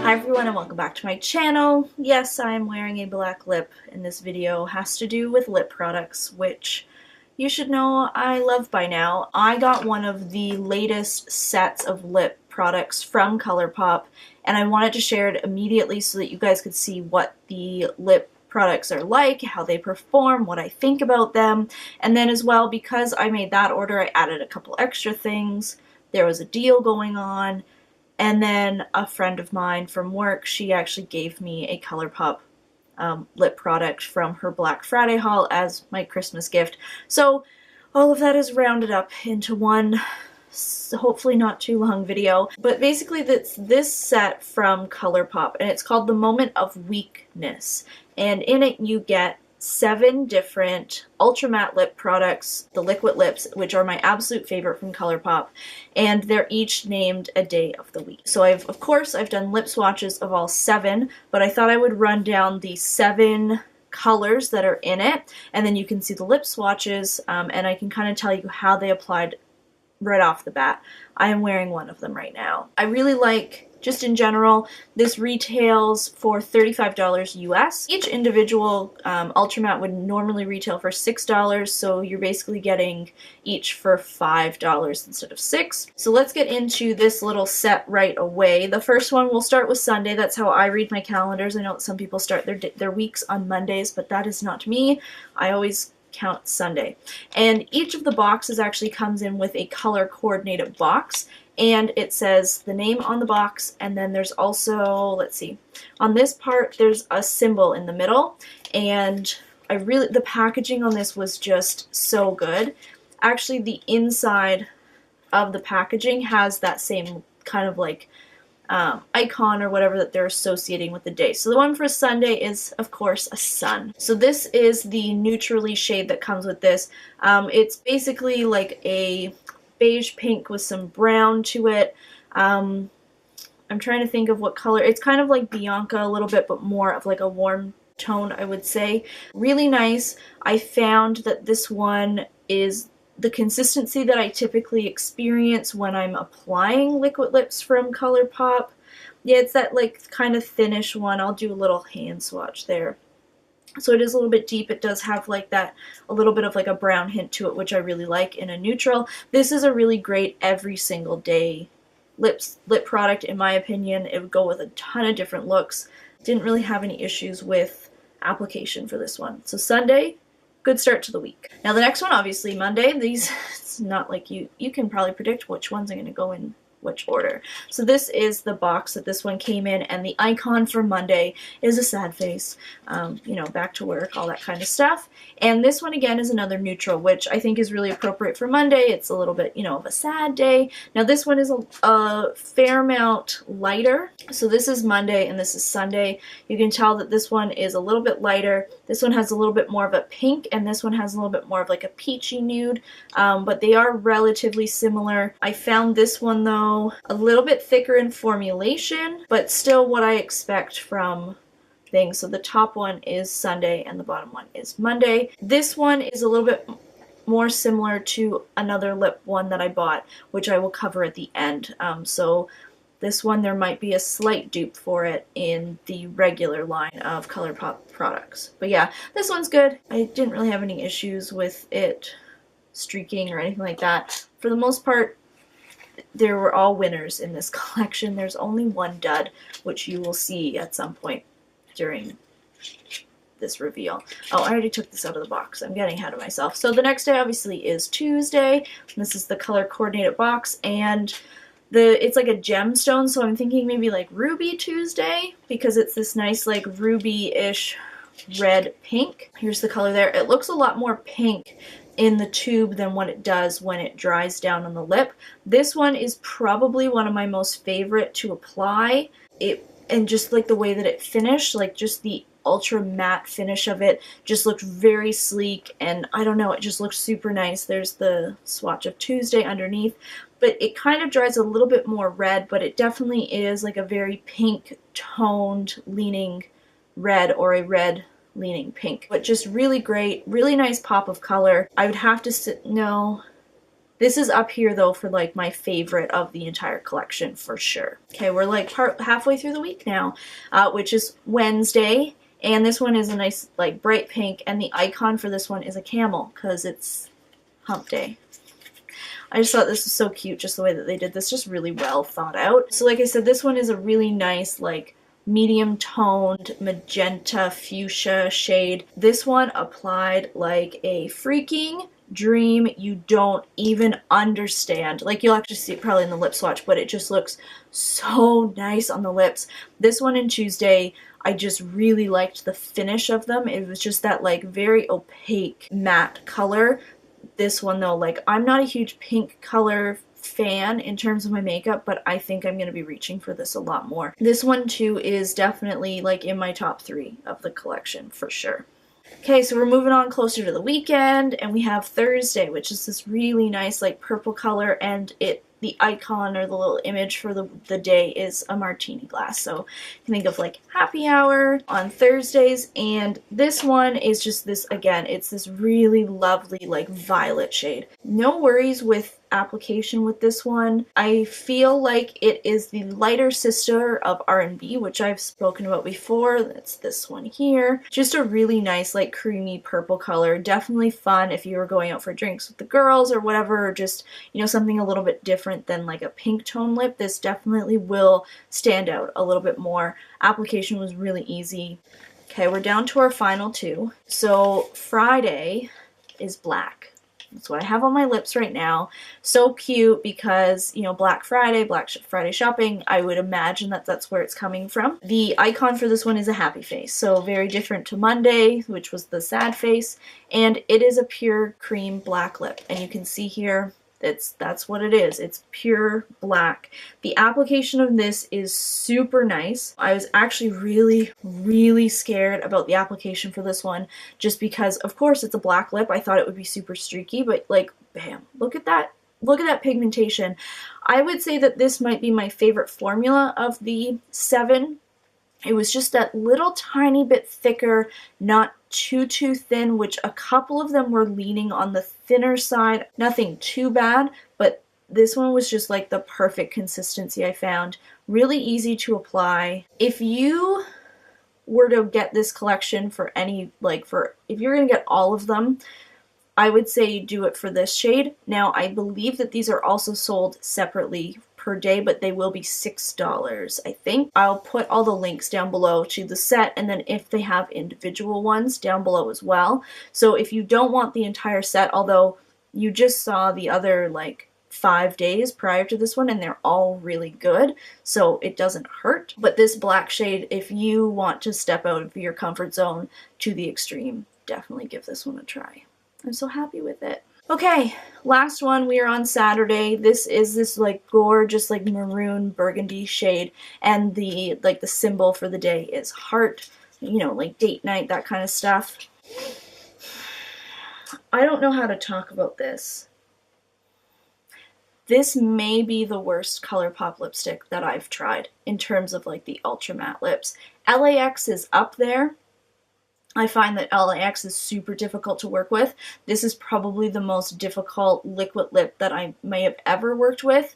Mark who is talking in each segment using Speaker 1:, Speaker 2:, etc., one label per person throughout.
Speaker 1: Hi everyone and welcome back to my channel. Yes, I am wearing a black lip, and this video has to do with lip products, which you should know I love by now. I got one of the latest sets of lip products from ColourPop, and I wanted to share it immediately so that you guys could see what the lip products are like, how they perform, what I think about them, and then as well, because I made that order, I added a couple extra things. There was a deal going on. And then a friend of mine from work, she actually gave me a ColourPop lip product from her Black Friday haul as my Christmas gift. So all of that is rounded up into one, hopefully not too long video. But basically that's this set from ColourPop, and it's called The Moment of Weekness. And in it you get 7 different ultra matte lip products, the liquid lips, which are my absolute favorite from ColourPop, and they're each named a day of the week. So of course I've done lip swatches of all 7, but I thought I would run down the 7 colors that are in it, and then you can see the lip swatches, and I can kind of tell you how they applied right off the bat. I am wearing one of them right now. I really like, just in general, this retails for $35 US. Each individual Ultra Matte would normally retail for $6, so you're basically getting each for $5 instead of $6. So let's get into this little set right away. The first one, we'll start with Sunday. That's how I read my calendars. I know that some people start their weeks on Mondays, but that is not me. I always count Sunday. And each of the boxes actually comes in with a color coordinated box, and it says the name on the box, and then there's also, let's see, on this part there's a symbol in the middle, and the packaging on this was just so good. Actually, the inside of the packaging has that same kind of like icon or whatever that they're associating with the day. So the one for Sunday is, of course, a sun. So this is the neutrally shade that comes with this. It's basically like a beige pink with some brown to it. I'm trying to think of what color. It's kind of like Bianca a little bit, but more of like a warm tone, I would say. Really nice. I found that this one is the consistency that I typically experience when I'm applying liquid lips from ColourPop. Yeah, it's that like kind of thinnish one. I'll do a little hand swatch there. So it is a little bit deep. It does have like that, a little bit of like a brown hint to it, which I really like in a neutral. This is a really great every single day lip product, in my opinion. It would go with a ton of different looks. Didn't really have any issues with application for this one. So Sunday, good start to the week. Now the next one, obviously Monday. These, it's not like you can probably predict which ones are going to go in which order. So this is the box that this one came in, and the icon for Monday is a sad face, you know, back to work, all that kind of stuff. And this one again is another neutral, which I think is really appropriate for Monday. It's a little bit, you know, of a sad day. Now this one is a fair amount lighter. So this is Monday and this is Sunday. You can tell that this one is a little bit lighter. This one has a little bit more of a pink, and this one has a little bit more of like a peachy nude, but they are relatively similar. I found this one though a little bit thicker in formulation, but still what I expect from things. So the top one is Sunday and the bottom one is Monday. This one is a little bit more similar to another lip one that I bought, which I will cover at the end. So this one, there might be a slight dupe for it in the regular line of ColourPop products. But yeah, this one's good. I didn't really have any issues with it streaking or anything like that. For the most part, there were all winners in this collection. There's only one dud, which you will see at some point during this reveal. Oh, I already took this out of the box. I'm getting ahead of myself. So the next day obviously is Tuesday. This is the color coordinated box, and it's like a gemstone, so I'm thinking maybe like Ruby Tuesday, because it's this nice like ruby-ish red pink. Here's the color there. It looks a lot more pink in the tube than what it does when it dries down on the lip. This one is probably one of my most favorite to apply. And just like the way that it finished, like just the ultra matte finish of it just looked very sleek, and I don't know, it just looks super nice. There's the swatch of Tuesday underneath, but it kind of dries a little bit more red, but it definitely is like a very pink toned leaning red, or a red leaning pink, but just really great, really nice pop of color. I would have to no, This is up here though for like my favorite of the entire collection for sure. Okay, we're like halfway through the week now, which is Wednesday, and this one is a nice like bright pink, and the icon for this one is a camel because it's hump day. I just thought this was so cute, just the way that they did this, just really well thought out. So like I said, this one is a really nice like medium toned magenta fuchsia shade. This one applied like a freaking dream. You don't even understand. Like, you'll actually see it probably in the lip swatch, but it just looks so nice on the lips. This one in Tuesday, I just really liked the finish of them. It was just that like very opaque matte color. This one though, like, I'm not a huge pink color fan in terms of my makeup, but I think I'm going to be reaching for this a lot more. This one too is definitely like in my top 3 of the collection for sure. Okay, so we're moving on closer to the weekend, and we have Thursday, which is this really nice like purple color, and the icon or the little image for the day is a martini glass. So you can think of like happy hour on Thursdays, and this one is just this, again, it's this really lovely like violet shade. No worries with application with this one. I feel like it is the lighter sister of R&B, which I've spoken about before. That's this one here. Just a really nice like creamy purple color. Definitely fun if you were going out for drinks with the girls or whatever, or just, you know, something a little bit different than like a pink tone lip. This definitely will stand out a little bit more. Application was really easy. Okay, we're down to our final 2. So Friday is black. That's what I have on my lips right now. So cute because, you know, Black Friday shopping, I would imagine that that's where it's coming from. The icon for this one is a happy face, so very different to Monday, which was the sad face, and it is a pure cream black lip. And you can see here, that's what it is. It's pure black. The application of this is super nice. I was actually really scared about the application for this one, just because of course it's a black lip. I thought it would be super streaky, but like, bam, look at that. Look at that pigmentation. I would say that this might be my favorite formula of the 7. It was just that little tiny bit thicker, not too thin, which a couple of them were leaning on the thinner side. Nothing too bad, but this one was just like the perfect consistency I found. Really easy to apply. If you were to get this collection for any, like if you're gonna get all of them, I would say do it for this shade. Now, I believe that these are also sold separately per day, but they will be $6, I think. I'll put all the links down below to the set, and then if they have individual ones down below as well. So if you don't want the entire set, although you just saw the other like 5 days prior to this one and they're all really good, so it doesn't hurt. But this black shade, if you want to step out of your comfort zone to the extreme, definitely give this one a try. I'm so happy with it. Okay, last one, we are on Saturday. This is this like gorgeous like maroon burgundy shade, and the like the symbol for the day is heart, you know, like date night, that kind of stuff. I don't know how to talk about this. This may be the worst ColourPop lipstick that I've tried in terms of like the ultra matte lips. LAX is up there. I find that LAX is super difficult to work with. This is probably the most difficult liquid lip that I may have ever worked with,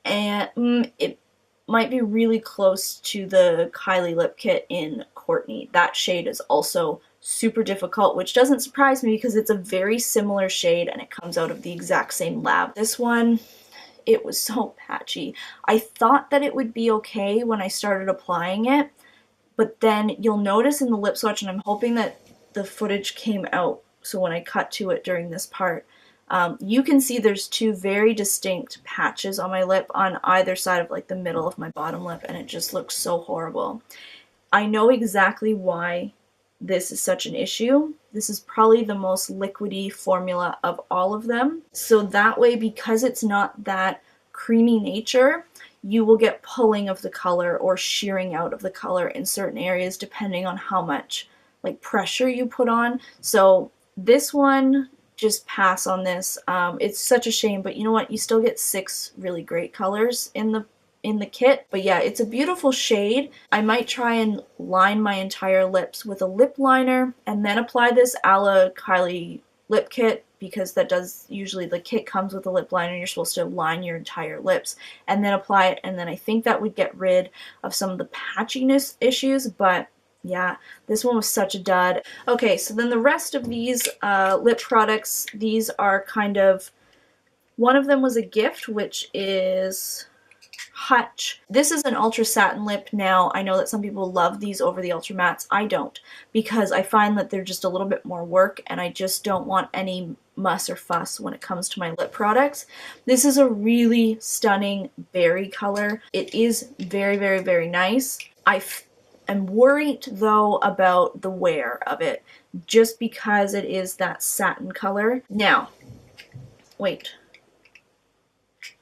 Speaker 1: and it might be really close to the Kylie lip kit in Courtney. That shade is also super difficult, which doesn't surprise me because it's a very similar shade and it comes out of the exact same lab. This one, it was so patchy. I thought that it would be okay when I started applying it, but then you'll notice in the lip swatch, and I'm hoping that the footage came out, so when I cut to it during this part, you can see there's 2 very distinct patches on my lip on either side of like the middle of my bottom lip, and it just looks so horrible. I know exactly why this is such an issue. This is probably the most liquidy formula of all of them. So that way, because it's not that creamy nature, you will get pulling of the color or shearing out of the color in certain areas depending on how much like pressure you put on. So this one, just pass on this. It's such a shame, but you know what? You still get 6 really great colors in the kit. But yeah, it's a beautiful shade. I might try and line my entire lips with a lip liner and then apply this a la Kylie lip kit because that does, usually the kit comes with a lip liner. You're supposed to line your entire lips and then apply it, and then I think that would get rid of some of the patchiness issues, but yeah, this one was such a dud. Okay, so then the rest of these lip products, these are kind of, one of them was a gift, which is Hutch. This is an ultra satin lip. Now, I know that some people love these over the ultra mattes. I don't, because I find that they're just a little bit more work, and I just don't want any muss or fuss when it comes to my lip products. This is a really stunning berry color. It is very, very, very nice. I'm worried though about the wear of it, just because it is that satin color. Now, wait.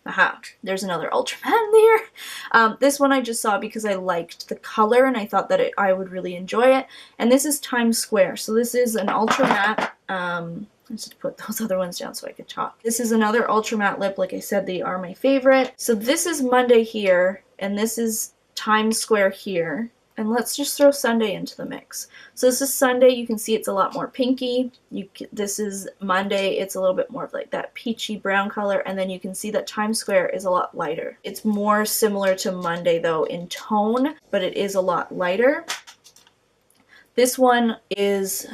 Speaker 1: Aha, there's another ultra matte there. This one I just saw because I liked the color and I thought that I would really enjoy it. And this is Times Square. So this is an ultra matte. I just put those other ones down so I could talk. This is another ultra matte lip. Like I said, they are my favorite. So this is Monday here, and this is Times Square here. And let's just throw Sunday into the mix. So this is Sunday. You can see it's a lot more pinky. This is Monday. It's a little bit more of like that peachy brown color. And then you can see that Times Square is a lot lighter. It's more similar to Monday though in tone, but it is a lot lighter. This one is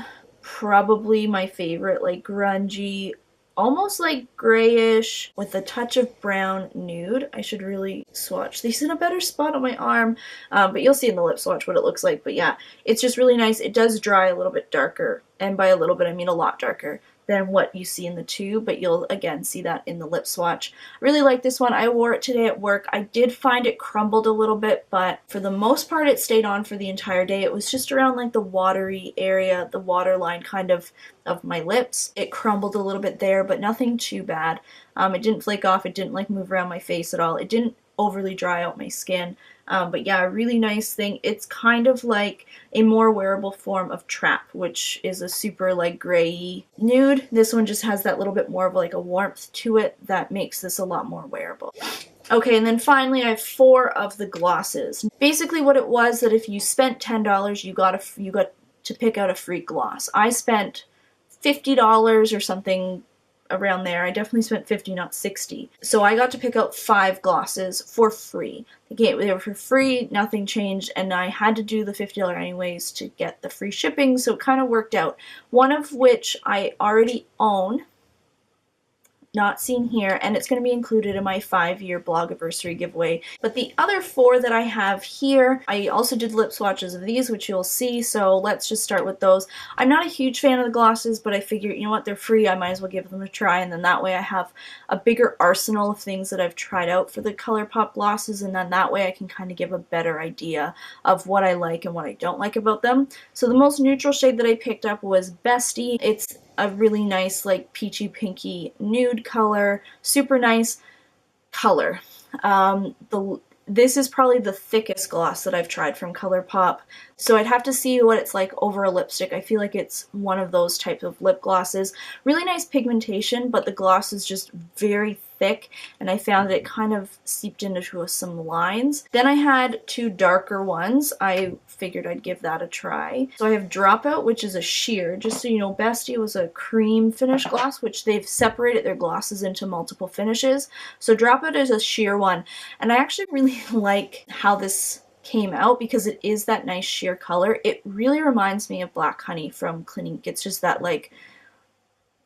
Speaker 1: probably my favorite, like grungy, almost like grayish with a touch of brown nude. I should really swatch these in a better spot on my arm, but you'll see in the lip swatch what it looks like. But yeah, it's just really nice. It does dry a little bit darker, and by a little bit I mean a lot darker than what you see in the tube, but you'll again see that in the lip swatch. I really like this one. I wore it today at work. I did find it crumbled a little bit, but for the most part it stayed on for the entire day. It was just around like the watery area, the waterline kind of my lips. It crumbled a little bit there, but nothing too bad. It didn't flake off. It didn't like move around my face at all. It didn't overly dry out my skin. But yeah, a really nice thing. It's kind of like a more wearable form of Trap, which is a super like gray nude. This one just has that little bit more of like a warmth to it that makes this a lot more wearable. Okay, and then finally I have 4 of the glosses. Basically what it was that if you spent $10, you got to pick out a free gloss. I spent $50 or something around there. I definitely spent $50, not $60. So I got to pick out 5 glosses for free. They were for free, nothing changed, and I had to do the $50 anyways to get the free shipping, so it kind of worked out. One of which I already own, not seen here, and it's going to be included in my 5-year blogiversary giveaway. But the other 4 that I have here, I also did lip swatches of these, which you'll see, so let's just start with those. I'm not a huge fan of the glosses, but I figured, you know what, they're free, I might as well give them a try, and then that way I have a bigger arsenal of things that I've tried out for the ColourPop glosses, and then that way I can kind of give a better idea of what I like and what I don't like about them. So the most neutral shade that I picked up was Bestie. It's a really nice like peachy pinky nude color, super nice color. This is probably the thickest gloss that I've tried from ColourPop, so I'd have to see what it's like over a lipstick. I feel like it's one of those types of lip glosses. Really nice pigmentation, but the gloss is just very thick, and I found that it kind of seeped into some lines. Then I had 2 darker ones. I figured I'd give that a try. So I have Dropout, which is a sheer. Just so you know, Bestie was a cream finish gloss, which they've separated their glosses into multiple finishes. So Dropout is a sheer one, and I actually really like how this came out because it is that nice sheer color. It really reminds me of Black Honey from Clinique. It's just that like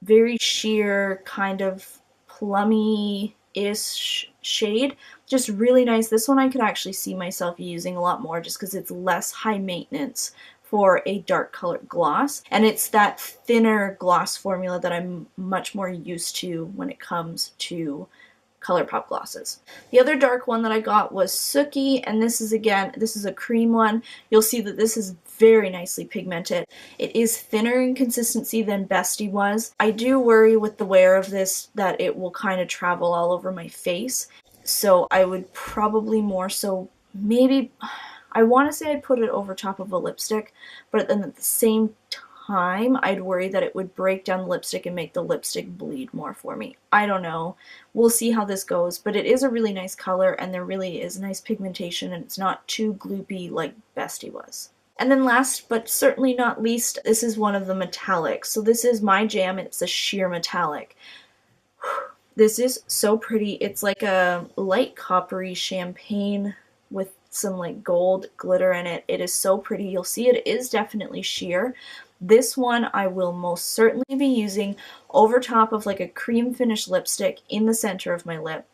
Speaker 1: very sheer kind of plummy-ish shade. Just really nice. This one I could actually see myself using a lot more just because it's less high maintenance for a dark colored gloss, and it's that thinner gloss formula that I'm much more used to when it comes to ColourPop glosses. The other dark one that I got was Sookie, and this is a cream one. You'll see that this is very nicely pigmented. It is thinner in consistency than Bestie was. I do worry with the wear of this that it will kind of travel all over my face, so I would probably more so maybe, I want to say I'd put it over top of a lipstick, but then at the same time I'd worry that it would break down the lipstick and make the lipstick bleed more for me. I don't know. We'll see how this goes, but it is a really nice color and there really is nice pigmentation and it's not too gloopy like Bestie was. And then last but certainly not least, this is one of the metallics. So this is my jam, and it's a sheer metallic. This is so pretty. It's like a light coppery champagne with some like gold glitter in it. It is so pretty. You'll see it is definitely sheer. This one I will most certainly be using over top of like a cream finish lipstick in the center of my lip,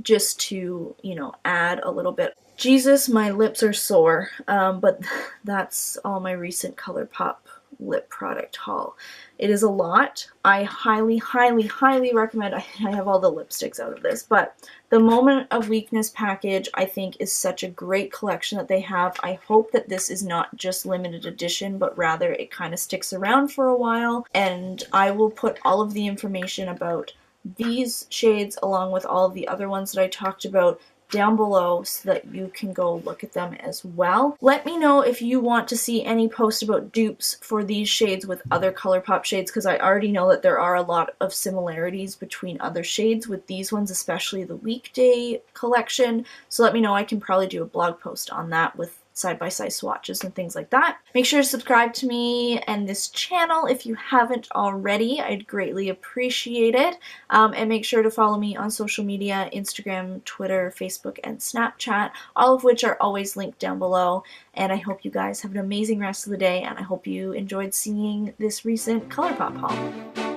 Speaker 1: just to, you know, add a little bit. Jesus, my lips are sore, but that's all my recent ColourPop lip product haul. It is a lot. I highly, highly, highly recommend. I have all the lipsticks out of this, but the Moment of Weakness package I think is such a great collection that they have. I hope that this is not just limited edition, but rather it kind of sticks around for a while, and I will put all of the information about these shades along with all of the other ones that I talked about down below so that you can go look at them as well. Let me know if you want to see any post about dupes for these shades with other ColourPop shades, because I already know that there are a lot of similarities between other shades with these ones, especially the Weekday collection. So let me know. I can probably do a blog post on that with side-by-side swatches and things like that. Make sure to subscribe to me and this channel if you haven't already. I'd greatly appreciate it. And make sure to follow me on social media, Instagram, Twitter, Facebook, and Snapchat, all of which are always linked down below. And I hope you guys have an amazing rest of the day, and I hope you enjoyed seeing this recent ColourPop haul.